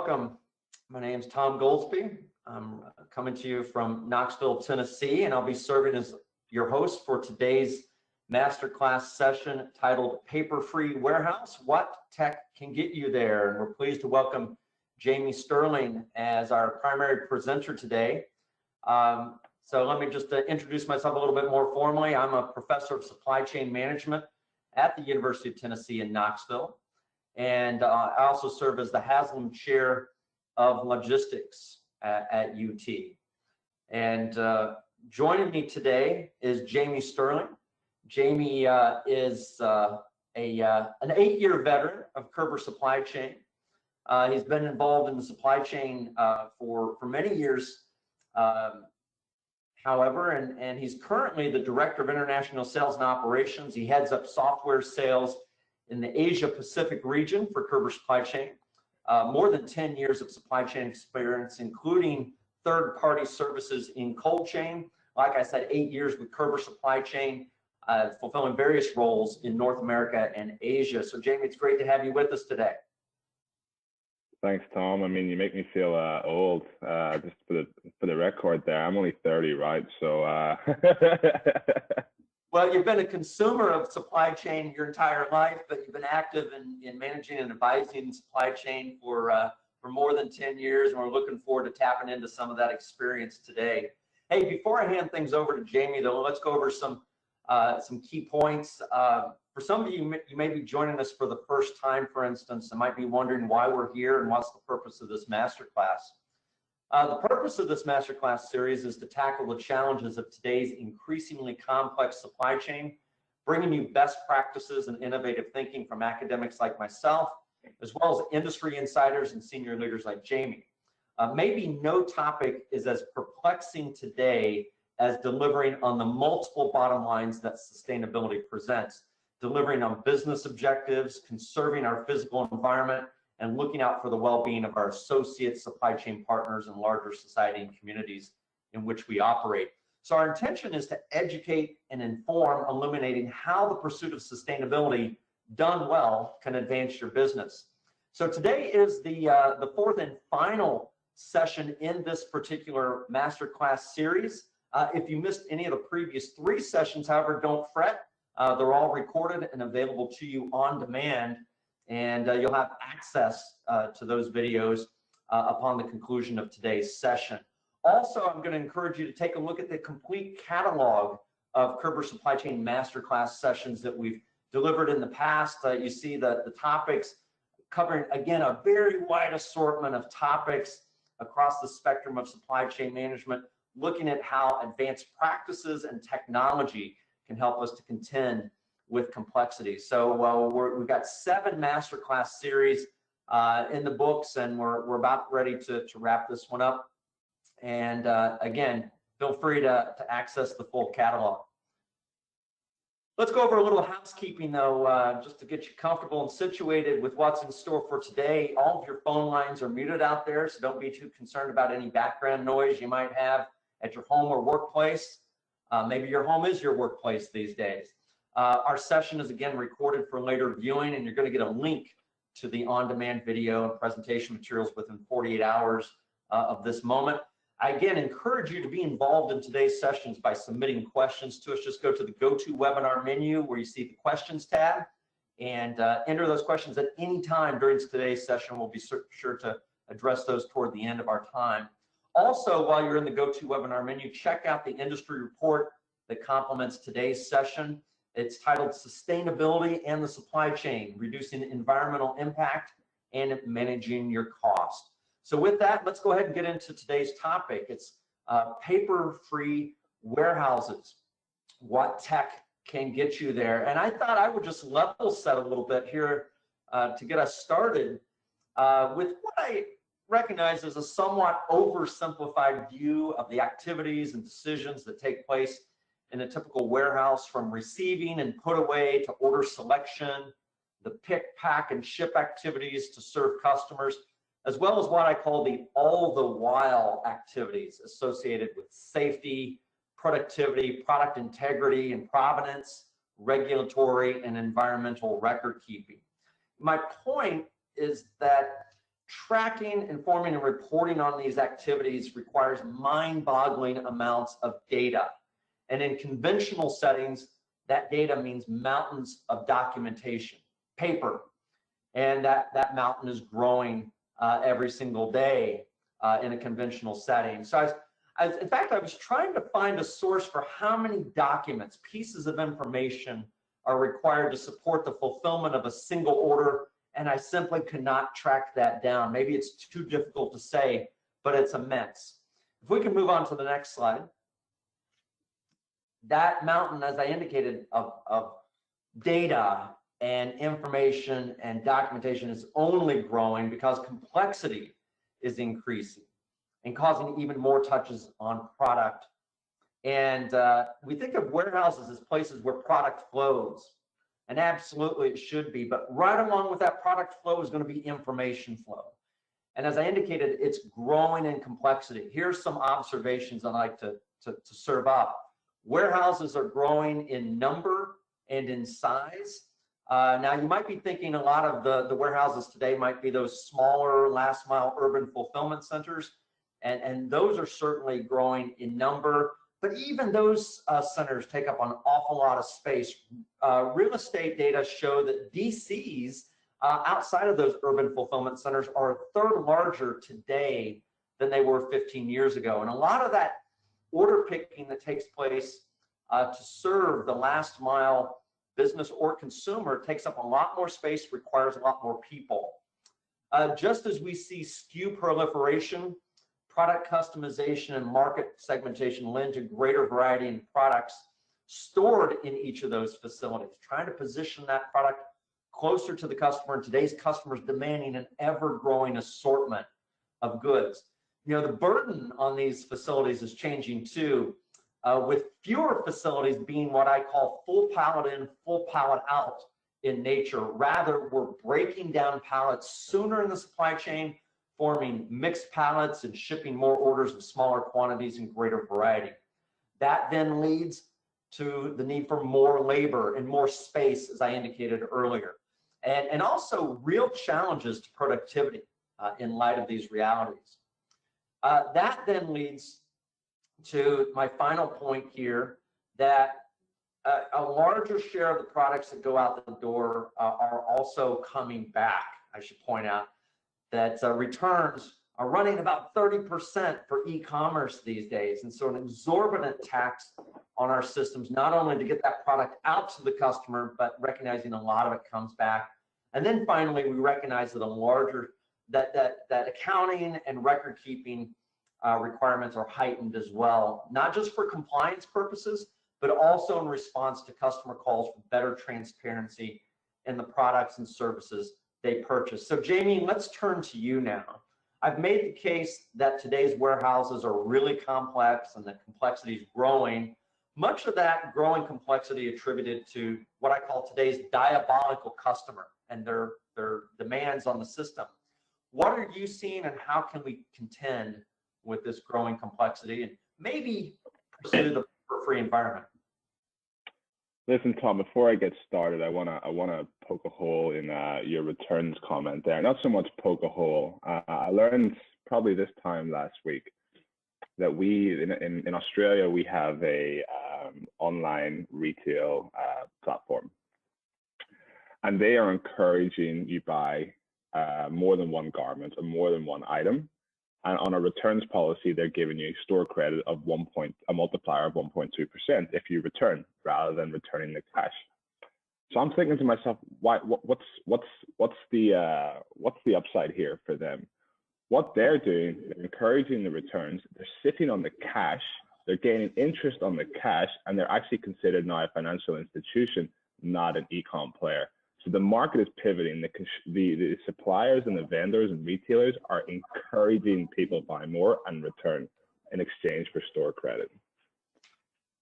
welcome. My name is Tom Goldsby. I'm coming to you from Knoxville, Tennessee, and I'll be serving as your host for today's masterclass session titled Paper-Free Warehouse, What Tech Can Get You There? And we're pleased to welcome Jamie Sterling as our primary presenter today. So let me just introduce myself a little bit more formally. I'm a professor of supply chain management at the University of Tennessee in Knoxville. And I also serve as the Haslam Chair of Logistics at UT. And joining me today is Jamie Sterling. Jamie is an 8-year veteran of Körber supply chain. He's been involved in the supply chain for many years, however, and he's currently the Director of International Sales and Operations. He heads up software sales in the Asia Pacific region for Körber supply chain. More than 10 years of supply chain experience, including third-party services in cold chain. Like I said, 8 years with Körber supply chain, fulfilling various roles in North America and Asia. So Jamie, it's great to have you with us today. Thanks, Tom. I mean, you make me feel old. Just for the record there, I'm only 30, right? So. Well, you've been a consumer of supply chain your entire life, but you've been active in managing and advising supply chain for more than 10 years, and we're looking forward to tapping into some of that experience today. Hey, before I hand things over to Jamie, though, let's go over some key points. For some of you, you may be joining us for the first time, for instance, and might be wondering why we're here and what's the purpose of this masterclass. The purpose of this masterclass series is to tackle the challenges of today's increasingly complex supply chain, bringing you best practices and innovative thinking from academics like myself, as well as industry insiders and senior leaders like Jamie. Maybe no topic is as perplexing today as delivering on the multiple bottom lines that sustainability presents, delivering on business objectives, conserving our physical environment, and looking out for the well-being of our associates, supply chain partners, and larger society and communities in which we operate. So our intention is to educate and inform, illuminating how the pursuit of sustainability done well can advance your business. So today is the fourth and final session in this particular masterclass series. If you missed any of the previous 3 sessions, however, don't fret. They're all recorded and available to you on demand. And you'll have access to those videos upon the conclusion of today's session. Also, I'm going to encourage you to take a look at the complete catalog of Körber Supply Chain Masterclass sessions that we've delivered in the past. You see the topics covering, again, a very wide assortment of topics across the spectrum of supply chain management, looking at how advanced practices and technology can help us to contend with complexity. So we've got 7 masterclass series in the books, and we're about ready to wrap this one up. And again, feel free to access the full catalog. Let's go over a little housekeeping, though, just to get you comfortable and situated with what's in store for today. All of your phone lines are muted out there, so don't be too concerned about any background noise you might have at your home or workplace. Maybe your home is your workplace these days. Our session is again recorded for later viewing, and you're going to get a link to the on-demand video and presentation materials within 48 hours of this moment. I again encourage you to be involved in today's sessions by submitting questions to us. Just go to the GoToWebinar menu where you see the questions tab and enter those questions at any time during today's session. We'll be sure to address those toward the end of our time. Also, while you're in the GoToWebinar menu, check out the industry report that complements today's session. It's titled Sustainability and the Supply Chain, Reducing Environmental Impact and Managing Your Cost. So with that, let's go ahead and get into today's topic. It's paper-free warehouses. What tech can get you there? And I thought I would just level set a little bit here to get us started with what I recognize as a somewhat oversimplified view of the activities and decisions that take place in a typical warehouse, from receiving and put away to order selection, the pick, pack, and ship activities to serve customers, as well as what I call the all the while activities associated with safety, productivity, product integrity and provenance, regulatory and environmental record keeping. My point is that tracking, informing, and reporting on these activities requires mind-boggling amounts of data. And in conventional settings, that data means mountains of documentation, paper, and that mountain is growing every single day in a conventional setting. So in fact, I was trying to find a source for how many documents, pieces of information are required to support the fulfillment of a single order, and I simply could not track that down. Maybe it's too difficult to say, but it's immense. If we can move on to the next slide. That mountain, as I indicated, of data and information and documentation is only growing because complexity is increasing and causing even more touches on product. And we think of warehouses as places where product flows, and absolutely it should be, but right along with that product flow is going to be information flow. And as I indicated, it's growing in complexity. Here's some observations I'd like to serve up. Warehouses are growing in number and in size. Now you might be thinking a lot of the warehouses today might be those smaller last mile urban fulfillment centers, and those are certainly growing in number, but even those centers take up an awful lot of space. Real estate data show that DCs outside of those urban fulfillment centers are a third larger today than they were 15 years ago. And a lot of that order picking that takes place to serve the last mile business or consumer takes up a lot more space, requires a lot more people. Just as we see SKU proliferation, product customization and market segmentation lend to greater variety in products stored in each of those facilities, trying to position that product closer to the customer, and today's customers demanding an ever-growing assortment of goods. You know, the burden on these facilities is changing too, with fewer facilities being what I call full pallet in, full pallet out in nature. Rather, we're breaking down pallets sooner in the supply chain, forming mixed pallets and shipping more orders in smaller quantities and greater variety. That then leads to the need for more labor and more space, as I indicated earlier, and also real challenges to productivity in light of these realities. That then leads to my final point here, that a larger share of the products that go out the door are also coming back. I should point out that returns are running about 30% for e-commerce these days. And so an exorbitant tax on our systems, not only to get that product out to the customer, but recognizing a lot of it comes back. And then finally, we recognize that that accounting and record keeping requirements are heightened as well, not just for compliance purposes, but also in response to customer calls for better transparency in the products and services they purchase. So Jamie, let's turn to you now. I've made the case that today's warehouses are really complex and that complexity is growing. Much of that growing complexity attributed to what I call today's diabolical customer and their demands on the system. What are you seeing, and how can we contend with this growing complexity and maybe pursue the free environment? Listen, Tom, before I get started, I wanna poke a hole in your returns comment there. Not so much poke a hole. I learned probably this time last week that we in Australia we have a online retail platform, and they are encouraging you buy more than one garment or more than one item. And on a returns policy, they're giving you a store credit of a multiplier of 1.2% if you return, rather than returning the cash. So I'm thinking to myself, what's the upside here for them? What they're doing, they're encouraging the returns. They're sitting on the cash. They're gaining interest on the cash, and they're actually considered now a financial institution, not an e-com player. So the market is pivoting. The suppliers and the vendors and retailers are encouraging people to buy more and return in exchange for store credit.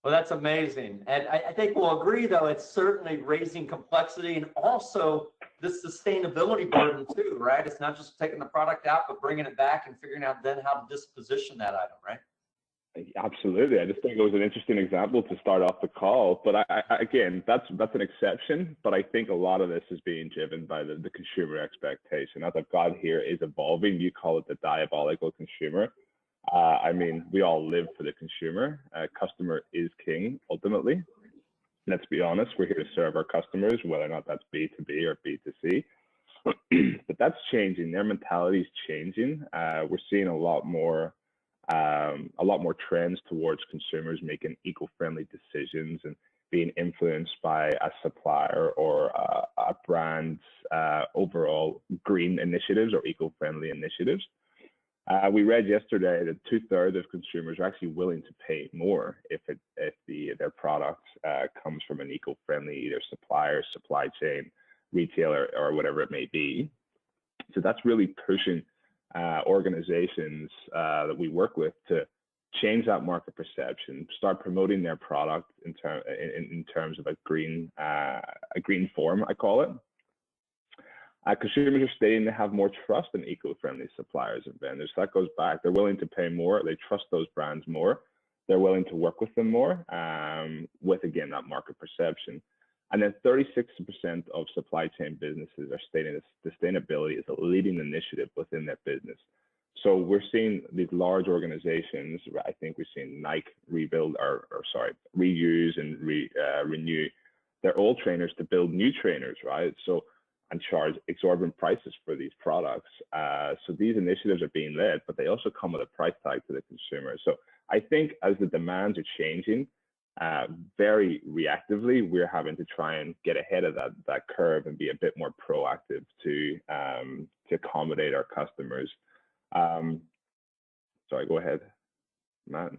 Well, that's amazing. And I think we'll agree, though, it's certainly raising complexity and also the sustainability burden too, right? It's not just taking the product out, but bringing it back and figuring out then how to disposition that item, right? Absolutely. I just think it was an interesting example to start off the call. But again, that's an exception. But I think a lot of this is being driven by the consumer expectation. As I've got here, is evolving. You call it the diabolical consumer. I mean, we all live for the consumer. Customer is king, ultimately. Let's be honest, we're here to serve our customers, whether or not that's B2B or B2C. But that's changing. Their mentality is changing. We're seeing a lot more trends towards consumers making eco-friendly decisions and being influenced by a supplier or a brand's overall green initiatives or eco-friendly initiatives. We read yesterday that 2/3 of consumers are actually willing to pay more if their product comes from an eco-friendly either supplier, supply chain, retailer, or whatever it may be. So that's really pushing organizations that we work with to change that market perception, start promoting their product in terms of a green form, I call it. Consumers are stating they have more trust in eco-friendly suppliers and vendors. So that goes back. They're willing to pay more. They trust those brands more. They're willing to work with them more with, again, that market perception. And then 36% of supply chain businesses are stating that sustainability is a leading initiative within their business. So we're seeing these large organizations. I think we're seeing Nike reuse and renew their old trainers to build new trainers, right? So and charge exorbitant prices for these products. So these initiatives are being led, but they also come with a price tag to the consumer. So I think as the demands are changing very reactively, we're having to try and get ahead of that curve and be a bit more proactive to accommodate our customers. Sorry, go ahead, Matt.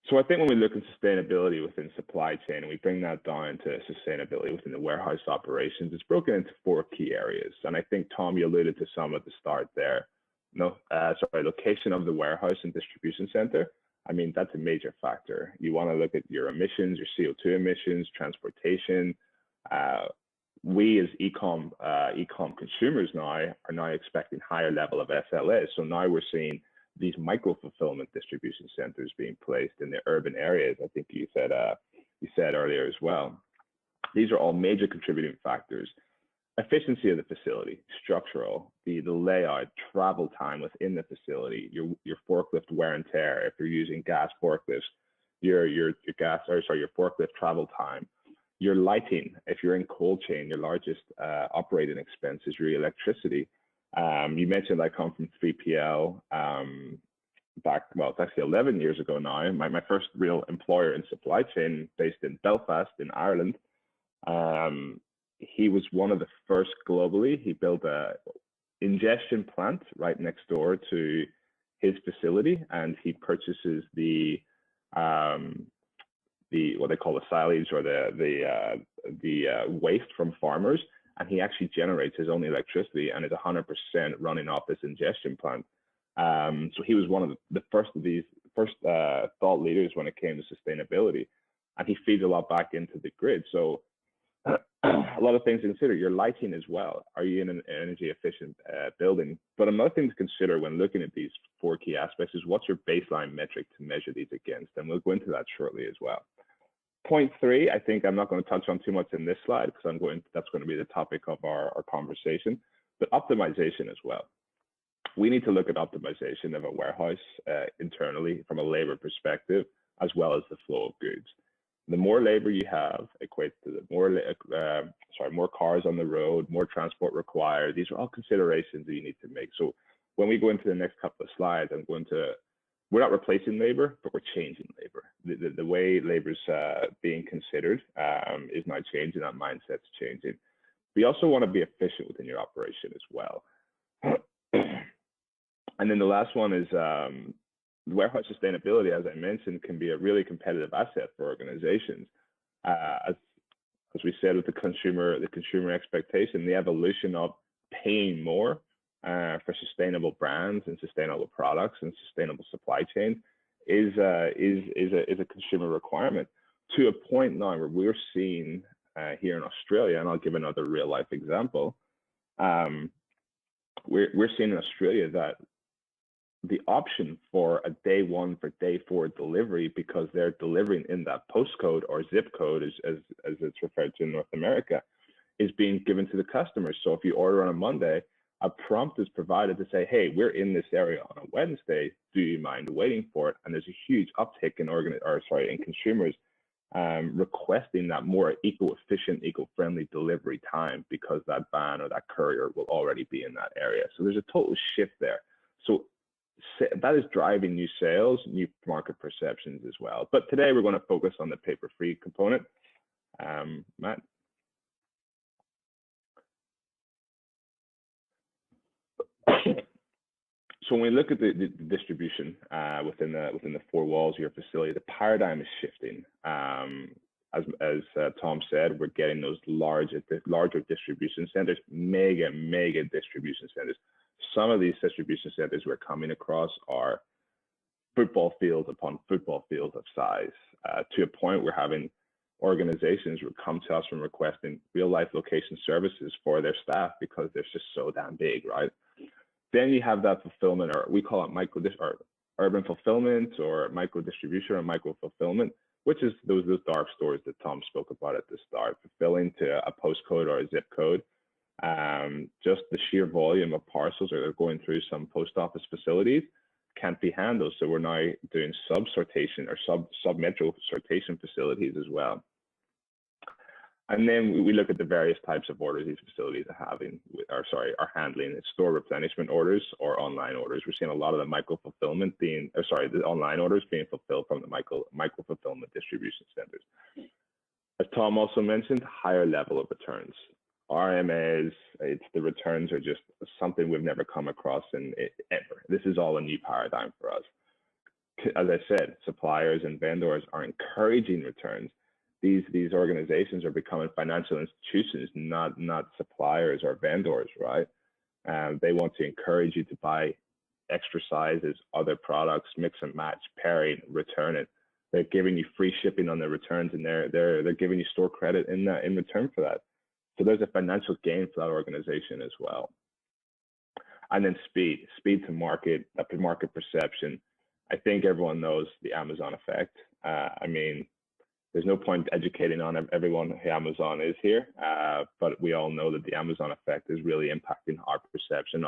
So I think when we look at sustainability within supply chain and we bring that down to sustainability within the warehouse operations, it's broken into 4 key areas. And I think, Tom, you alluded to some at the start there. Location of the warehouse and distribution center. I mean, that's a major factor. You want to look at your emissions, your CO2 emissions, transportation. We as e-com consumers now are now expecting higher level of SLAs. So now we're seeing these micro-fulfillment distribution centers being placed in the urban areas. I think you said earlier as well. These are all major contributing factors. Efficiency of the facility, structural, the layout, travel time within the facility, your forklift wear and tear. If you're using gas forklifts, your forklift travel time, your lighting. If you're in cold chain, your largest operating expense is your electricity. You mentioned I come from 3PL back, well, it's actually 11 years ago now. My first real employer in supply chain based in Belfast in Ireland. He was one of the first globally. He built a ingestion plant right next door to his facility, and he purchases the what they call the silage or the waste from farmers, and he actually generates his own electricity and is 100% running off this ingestion plant. So he was one of the first of these thought leaders when it came to sustainability, and he feeds a lot back into the grid. So a lot of things to consider. Your lighting as well. Are you in an energy efficient building? But another thing to consider when looking at these 4 key aspects is what's your baseline metric to measure these against, and we'll go into that shortly as well. Point 3, I think I'm not going to touch on too much in this slide because that's going to be the topic of our conversation, but optimization as well. We need to look at optimization of a warehouse internally from a labor perspective, as well as the flow of goods. The more labor you have equates to the more cars on the road, more transport required. These are all considerations that you need to make. So when we go into the next couple of slides, we're not replacing labor, but we're changing labor. The way labor's being considered is now changing. That mindset's changing. We also want to be efficient within your operation as well. And then the last one is warehouse sustainability, as I mentioned, can be a really competitive asset for organizations. As we said with the consumer expectation, the evolution of paying more for sustainable brands and sustainable products and sustainable supply chain is a consumer requirement, to a point now where we're seeing here in Australia, and I'll give another real life example. We're seeing in Australia that the option for a day 1 for day 4 delivery, because they're delivering in that postcode or zip code, as it's referred to in North America, is being given to the customer. So if you order on a Monday, a prompt is provided to say, hey, we're in this area on a Wednesday. Do you mind waiting for it? And there's a huge uptick in consumers requesting that more eco-efficient, eco-friendly delivery time, because that van or that courier will already be in that area. So there's a total shift there. So that is driving new sales, new market perceptions as well. But today we're going to focus on the paper-free component. Matt. So when we look at the distribution within the 4 walls of your facility, the paradigm is shifting. As Tom said, we're getting those larger distribution centers, mega distribution centers. Some of these distribution centers we're coming across are football fields upon football fields of size, to a point we're having organizations would come to us from requesting real life location services for their staff because they're just so damn big, right? Then you have that fulfillment, or we call it urban fulfillment, or micro distribution, or micro fulfillment, which is those dark stores that Tom spoke about at the start, fulfilling to a postcode or a zip code. Just the sheer volume of parcels that are going through some post office facilities can't be handled. So we're now doing sub-sortation or sub-metro sortation facilities as well. And then we look at the various types of orders these facilities are handling. It's store replenishment orders or online orders. We're seeing a lot of the the online orders being fulfilled from the micro fulfillment distribution centers. As Tom also mentioned, higher level of returns. RMAs, the returns are just something we've never come across ever. This is all a new paradigm for us. As I said, suppliers and vendors are encouraging returns. These organizations are becoming financial institutions, not suppliers or vendors, right? They want to encourage you to buy extra sizes, other products, mix and match, pairing, return it. They're giving you free shipping on the returns, and they're giving you store credit in return for that. So there's a financial gain for that organization as well. And then speed to market, market perception. I think everyone knows the Amazon effect. I mean, there's no point educating on everyone who Amazon is here, but we all know that the Amazon effect is really impacting our perception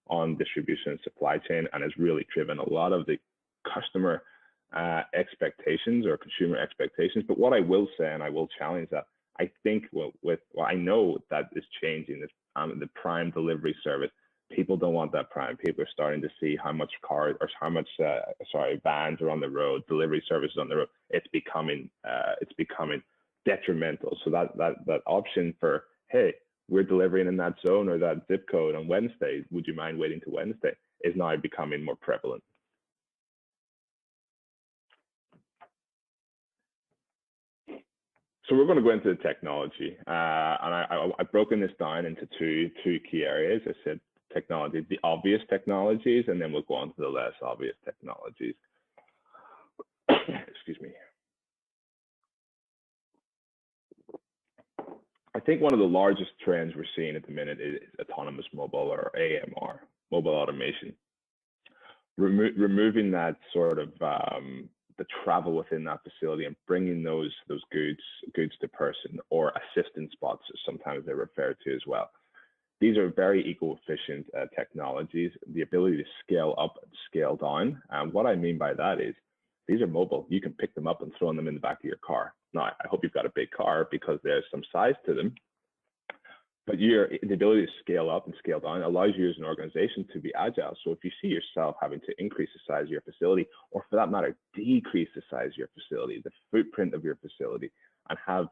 on distribution and supply chain, and has really driven a lot of the customer expectations or consumer expectations. But what I will say, and I will challenge that, I think I know that is changing. This the Prime delivery service. People don't want that Prime. People are starting to see how much vans are on the road, delivery services on the road. It's becoming detrimental. So that option for, hey, we're delivering in that zone or that zip code on Wednesday, would you mind waiting to Wednesday, is now becoming more prevalent. So we're going to go into the technology, and I've broken this down into two key areas. I said technology, the obvious technologies, and then we'll go on to the less obvious technologies. Excuse me. I think one of the largest trends we're seeing at the minute is autonomous mobile, or AMR, mobile automation. Removing that sort of the travel within that facility and bringing those goods to person, or assistance spots, as sometimes they're referred to as well. These are very eco-efficient technologies, the ability to scale up and scale down. And what I mean by that is these are mobile. You can pick them up and throw them in the back of your car. Now, I hope you've got a big car because there's some size to them. But the ability to scale up and scale down allows you as an organization to be agile. So if you see yourself having to increase the size of your facility, or for that matter, decrease the size of your facility, the footprint of your facility, and have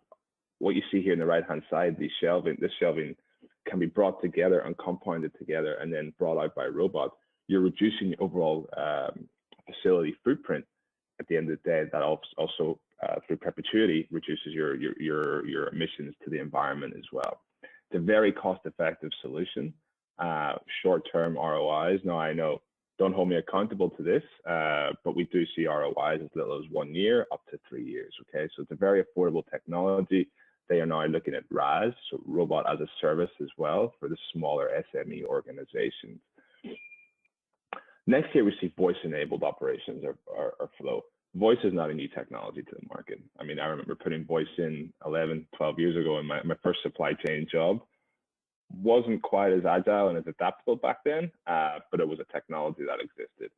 what you see here on the right-hand side, this shelving can be brought together and compounded together and then brought out by a robot, you're reducing the overall facility footprint. At the end of the day, that also through perpetuity reduces your emissions to the environment as well. It's a very cost-effective solution, short-term ROIs. Now, I know, don't hold me accountable to this, but we do see ROIs as little as 1 year up to 3 years, okay? So it's a very affordable technology. They are now looking at RaaS, so robot as a service as well, for the smaller SME organizations. Next year, we see voice-enabled operations or flow. Voice is not a new technology to the market. I mean, I remember putting voice in 11, 12 years ago in my first supply chain job. Wasn't quite as agile and as adaptable back then, but it was a technology that existed.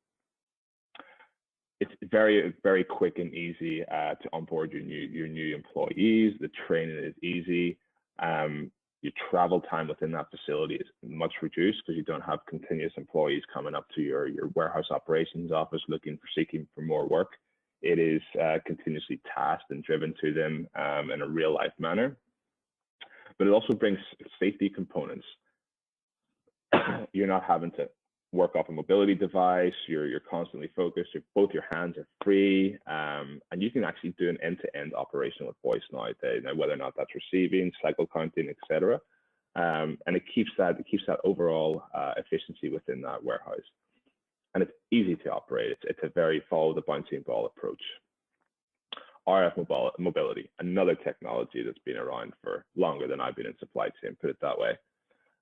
It's very, very quick and easy to onboard your new employees. The training is easy. Your travel time within that facility is much reduced because you don't have continuous employees coming up to your warehouse operations office seeking for more work. It is continuously tasked and driven to them in a real life manner. But it also brings safety components. You're not having to work off a mobility device. You're constantly focused. Both your hands are free, and you can actually do an end-to-end operation with voice nowadays. Now, whether or not that's receiving, cycle counting, etc., and it keeps that overall efficiency within that warehouse. And it's easy to operate. It's a very follow the bouncing ball approach. RF mobility, another technology that's been around for longer than I've been in supply chain, put it that way.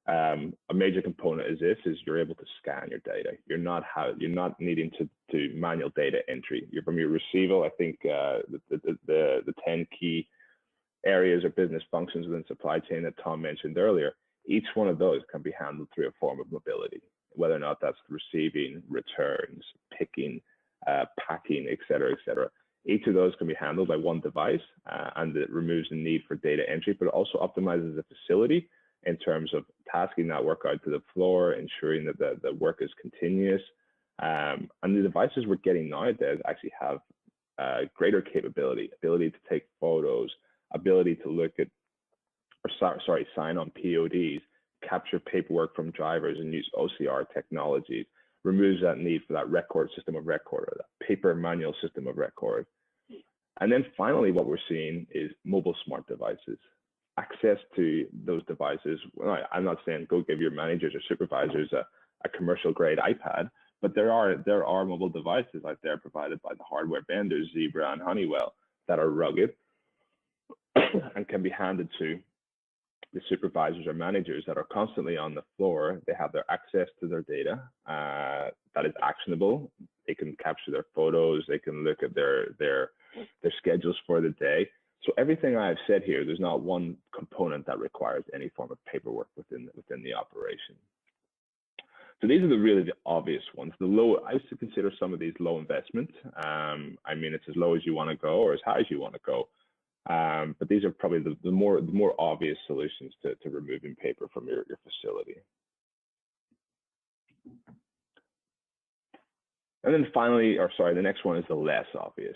A major component is you're able to scan your data. You're not needing to do manual data entry. From your receival, I think the 10 key areas or business functions within supply chain that Tom mentioned earlier, each one of those can be handled through a form of mobility, whether or not that's receiving, returns, picking, packing, et cetera, et cetera. Each of those can be handled by one device, and it removes the need for data entry, but it also optimizes the facility in terms of tasking that work out to the floor, ensuring that the work is continuous. And the devices we're getting nowadays actually have greater capability, ability to take photos, ability to look at, sign on PODs, capture paperwork from drivers and use OCR technologies, removes that need for that record system of record, or that paper manual system of record. And then finally, what we're seeing is mobile smart devices. Access to those devices. Well, I'm not saying go give your managers or supervisors a commercial grade iPad, but there are mobile devices out there provided by the hardware vendors, Zebra and Honeywell, that are rugged and can be handed to the supervisors or managers that are constantly on the floor. They have their access to their data that is actionable. They can capture their photos. They can look at their schedules for the day. So everything I've said here, there's not one component that requires any form of paperwork within the operation. So these are the obvious ones. I used to consider some of these low investment. I mean, it's as low as you want to go or as high as you want to go. But these are probably the more obvious solutions to removing paper from your facility. And then finally, the next one is the less obvious.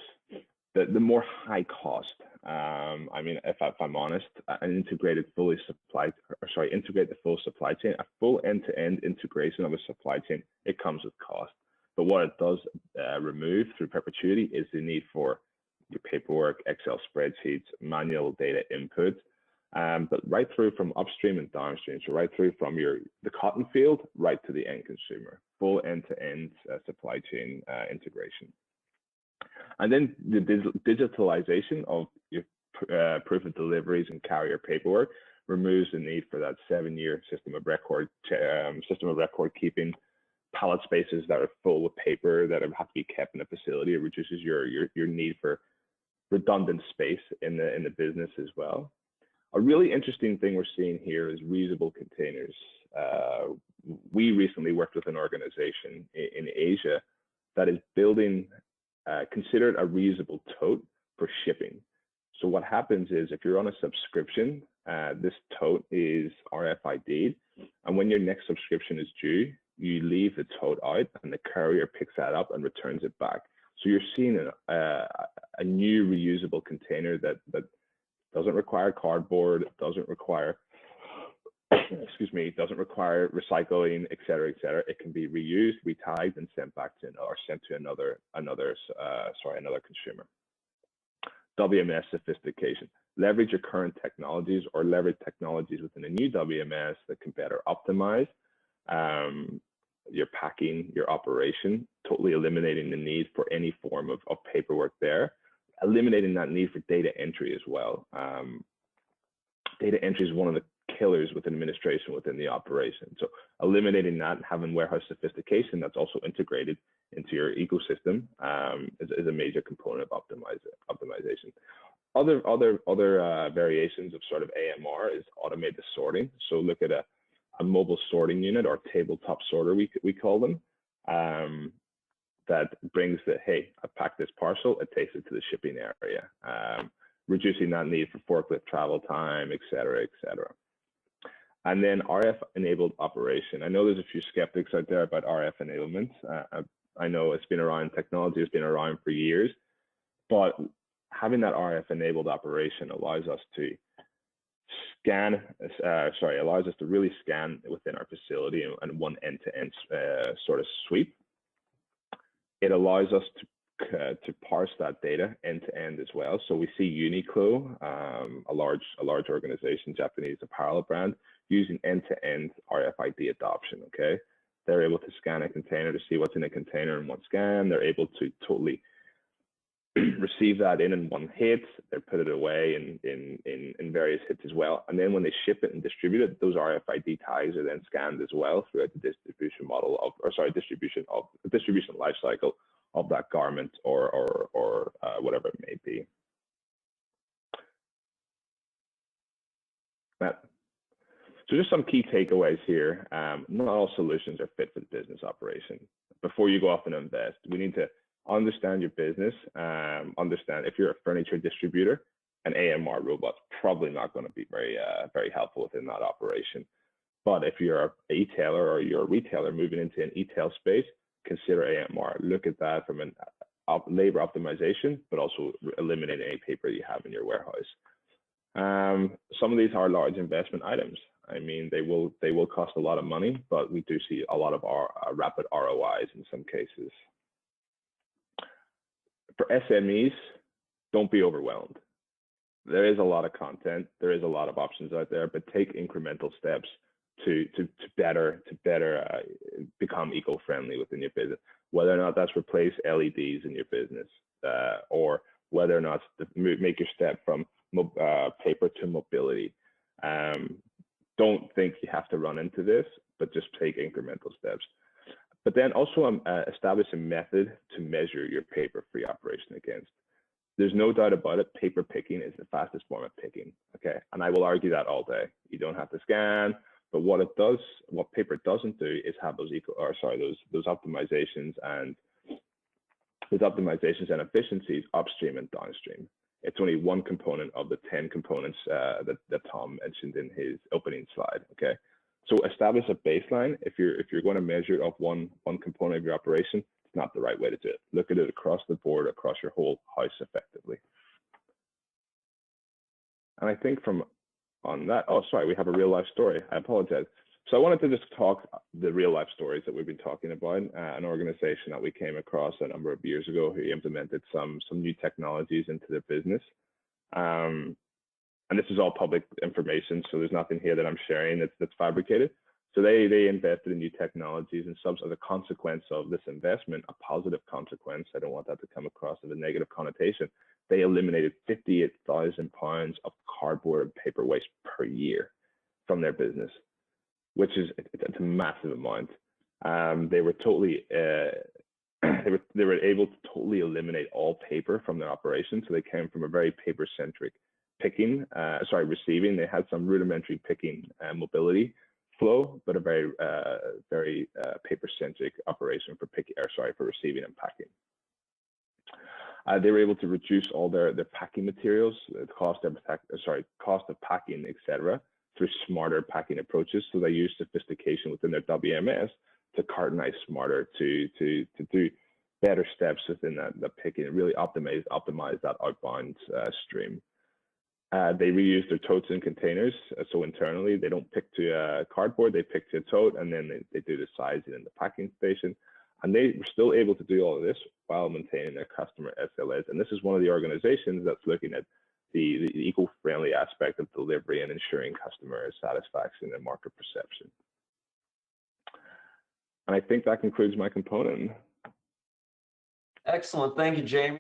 The more high cost. I mean, if I'm honest, integrate the full supply chain, a full end-to-end integration of a supply chain, it comes with cost. But what it does remove through perpetuity is the need for your paperwork, Excel spreadsheets, manual data input, but right through from upstream and downstream, so right through from the cotton field right to the end consumer, full end-to-end supply chain integration. And then the digitalization of your proof of deliveries and carrier paperwork removes the need for that 7-year system of record keeping, pallet spaces that are full with paper that have to be kept in a facility. It reduces your need for redundant space in the business as well. A really interesting thing we're seeing here is reusable containers. We recently worked with an organization in Asia that is building considered a reusable tote for shipping. So what happens is if you're on a subscription, this tote is RFID'd, and when your next subscription is due, you leave the tote out and the courier picks that up and returns it back. So you're seeing a new reusable container that doesn't require cardboard, doesn't require recycling, et cetera, et cetera. It can be reused, retagged, and sent back to another consumer. WMS sophistication. Leverage your current technologies or leverage technologies within a new WMS that can better optimize your packing, your operation, totally eliminating the need for any form of paperwork there, eliminating that need for data entry as well. Data entry is one of the pillars within administration within the operation. So eliminating that and having warehouse sophistication that's also integrated into your ecosystem is a major component of optimization. Other variations of sort of AMR is automated sorting. So look at a mobile sorting unit or tabletop sorter, we call them, that brings the, hey, I packed this parcel, it takes it to the shipping area, reducing that need for forklift travel time, et cetera, et cetera. And then RF-enabled operation. I know there's a few skeptics out there about RF enablement. I know it's been around, technology has been around for years, but having that RF-enabled operation allows us to allows us to really scan within our facility and one end-to-end sort of sweep. It allows us to parse that data end-to-end as well. So we see Uniqlo, a large organization, Japanese apparel brand, using end-to-end RFID adoption, okay? They're able to scan a container to see what's in a container in one scan. They're able to totally receive that in one hit. They put it away in various hits as well. And then when they ship it and distribute it, those RFID tags are then scanned as well throughout the distribution life cycle of that garment or whatever it may be. So just some key takeaways here. Not all solutions are fit for the business operation. Before you go off and invest, we need to understand your business, understand if you're a furniture distributor, an AMR robot's probably not going to be very helpful within that operation. But if you're a e-tailer or you're a retailer moving into an e-tail space, consider AMR. Look at that from an labor optimization, but also eliminate any paper you have in your warehouse. Some of these are large investment items. I mean, they will cost a lot of money, but we do see a lot of rapid ROIs in some cases. For SMEs, don't be overwhelmed. There is a lot of content, there is a lot of options out there, but take incremental steps to better become eco-friendly within your business. Whether or not that's replace LEDs in your business, or whether or not make your step from paper to mobility. Don't think you have to run into this, but just take incremental steps. But then also establish a method to measure your paper-free operation against. There's no doubt about it, paper picking is the fastest form of picking, okay? And I will argue that all day. You don't have to scan, but what paper doesn't do is have those optimizations and efficiencies upstream and downstream. It's only one component of the 10 components that Tom mentioned in his opening slide, okay? So establish a baseline. If you're going to measure it off one component of your operation, it's not the right way to do it. Look at it across the board, across your whole house effectively. And I think on that, oh, sorry, we have a real life story. I apologize. So I wanted to just talk the real life stories that we've been talking about. An organization that we came across a number of years ago who implemented some new technologies into their business. And this is all public information, so there's nothing here that I'm sharing that's fabricated. So they invested in new technologies, and as a consequence of this investment, a positive consequence, I don't want that to come across as a negative connotation, they eliminated 58,000 pounds of cardboard and paper waste per year from their business, which is it's a massive amount. They were totally they were able to totally eliminate all paper from their operation. So they came from a very paper-centric receiving. They had some rudimentary picking mobility flow, but a very paper-centric operation for receiving and packing. They were able to reduce all their packing materials, the cost of packing, etc., through smarter packing approaches. So they use sophistication within their WMS to cartonize smarter, to do better steps within the picking, and really optimize that outbound stream. They reuse their totes and containers. So internally, they don't pick to cardboard, they pick to a tote, and then they do the sizing in the packing station. And they were still able to do all of this while maintaining their customer SLAs. And this is one of the organizations that's looking at the eco-friendly aspect of delivery and ensuring customer satisfaction and market perception. And I think that concludes my component. Excellent. Thank you, Jamie.